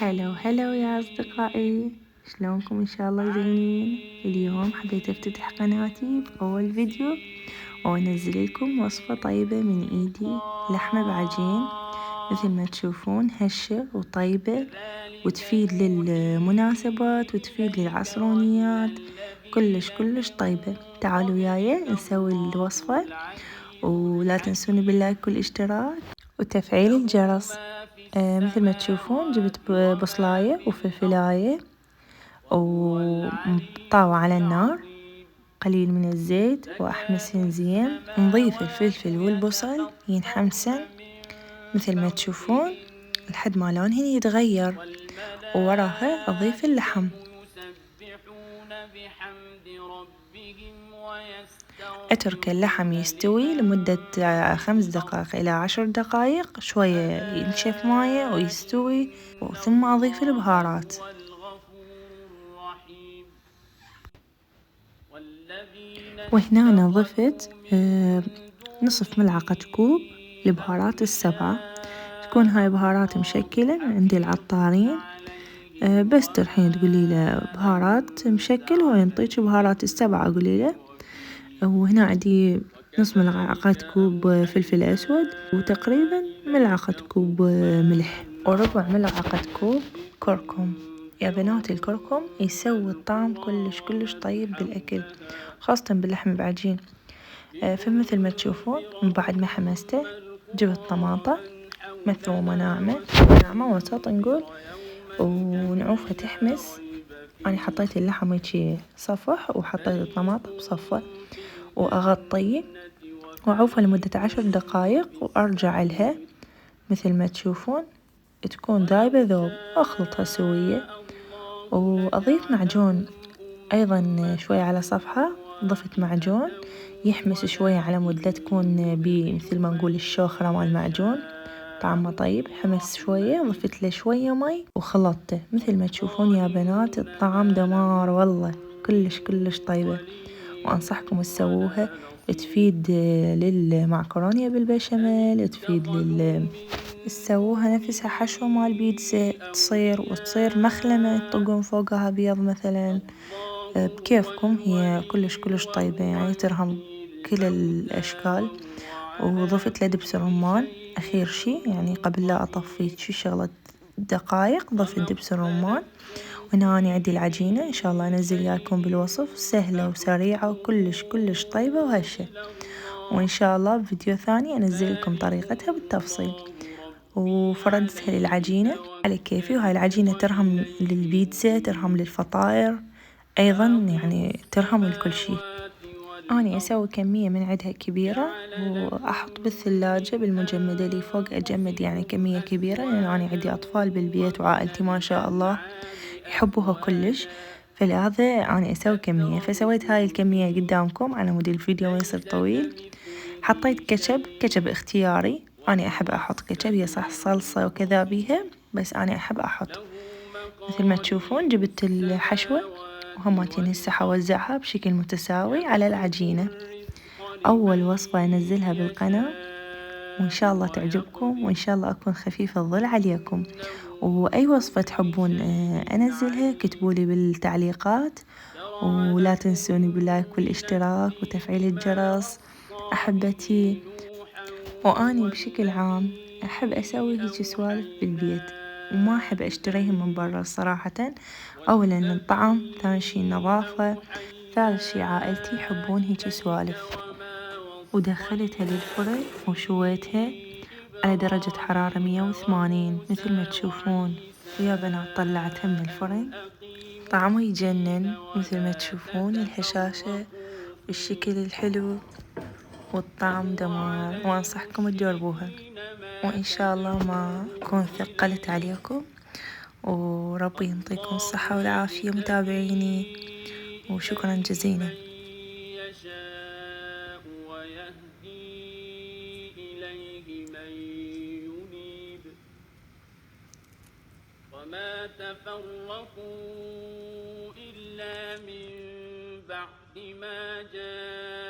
هلا وهلا يا أصدقائي، شلونكم؟ إن شاء الله زينين. اليوم حبيت أفتتح قناتي بأول فيديو وأنزل لكم وصفة طيبة من إيدي، لحمة بعجين مثل ما تشوفون، هشة وطيبة وتفيد للمناسبات وتفيد للعصرونيات، كلش طيبة. تعالوا وياي نسوي الوصفة، ولا تنسوني باللايك والاشتراك وتفعيل الجرس. مثل ما تشوفون جبت بصلاية وفلفلاية ومطاوة على النار، قليل من الزيت وأحمسهن زين. نضيف الفلفل والبصل ينحمسن مثل ما تشوفون لحد ما لونهن يتغير، ووراها أضيف اللحم. أترك اللحم يستوي لمدة 5 دقائق إلى 10 دقائق، شوية ينشف مايه ويستوي، ثم أضيف البهارات. وهنا ضفت نصف ملعقة كوب البهارات السبعة، تكون هاي بهارات مشكلة من عند العطارين، بس تروحين تقولي له بهارات مشكل وينطيك بهارات السبعة قولي له. وهنا عندي نص ملعقة كوب فلفل أسود، وتقريبا ملعقة كوب ملح، وربع ملعقة كوب كركم. يا بنات الكركم يسوي الطعم كلش طيب بالأكل، خاصة باللحم بعجين. فمثل ما تشوفون من بعد ما حمسته جبت طماطة مثومة ناعمة وسط نقول، ونعوفها تحمس. أنا حطيت اللحم هيجي صفح وحطيت الطماطة بصفة، وأغطيه وأعوفها لمدة 10 دقايق وأرجع لها. مثل ما تشوفون تكون دايبة ذوب، أخلطها سوية وأضيف معجون أيضا شوية على صفحة. ضفت معجون يحمس شوية على مود لا تكون مثل ما نقول الشوخرة مال المعجون، طعمه طيب. حمس شوية، ضفت له شوية مي وخلطته. مثل ما تشوفون يا بنات الطعم دمار والله، كلش طيبة، وأنصحكم تسووها. تفيد للمعكرونية بالبشاميل، تفيد تسووها نفسها حشوة مال بيتزا وتصير مخلمة تطقون فوقها بيض مثلا، بكيفكم. هي كلش طيبة يعني، ترهم كل الأشكال. وضفت له دبس رمان أخير شي، يعني قبل لا أطفي شي شغلة دقايق ضفت دبس الرمان. وهنا أنا عندي العجينة، إن شاء الله أنزل إياكم بالوصف، سهلة وسريعة وكلش طيبة وهشة. وإن شاء الله بفيديو ثاني أنزل لكم طريقتها بالتفصيل. وفردتها للعجينة على كيفي، وهاي العجينة ترهم للبيتزا، ترهم للفطاير أيضا، يعني ترهم لكل شي. أنا أسوي كمية من عدها كبيرة وأحط بالثلاجة بالمجمدة اللي فوق، أجمد يعني كمية كبيرة، لأن أنا عندي أطفال بالبيت وعائلتي ما شاء الله يحبوها كلش، فلهذا أنا أسوي كمية. فسويت هاي الكمية قدامكم على مود الفيديو ما يصير طويل. حطيت كاتشب اختياري، أنا أحب أحط كاتشب، هي صح صلصة وكذا بيها، بس أنا أحب أحط. مثل ما تشوفون جبت الحشوة وهماتين هسه حوزعها بشكل متساوي على العجينة. أول وصفة أنزلها بالقناة، وإن شاء الله تعجبكم، وإن شاء الله أكون خفيفة الظل عليكم. وأي وصفة تحبون أنزلها كتبولي بالتعليقات، ولا تنسوني باللايك والاشتراك وتفعيل الجرس أحبتي. وأني بشكل عام أحب أسوي هيجي سوالف بالبيت، وما أحب أشتريهم من برا صراحة. أولا الطعم، ثاني شي النظافة، ثالث شي عائلتي يحبون هيجي سوالف. ودخلتها للفرن وشويتها على درجة حرارة 180 مثل ما تشوفون. ويا بنات طلعتها من الفرن، طعمه يجنن مثل ما تشوفون، الهشاشة بالشكل الحلو والطعم دمار، وأنصحكم تجربوها. وإن شاء الله ما أكون ثقلت عليكم، وربي يعطيكم الصحة والعافية متابعيني، وشكرا جزيلا. وما تفرقوا إلا من بعد ما جاء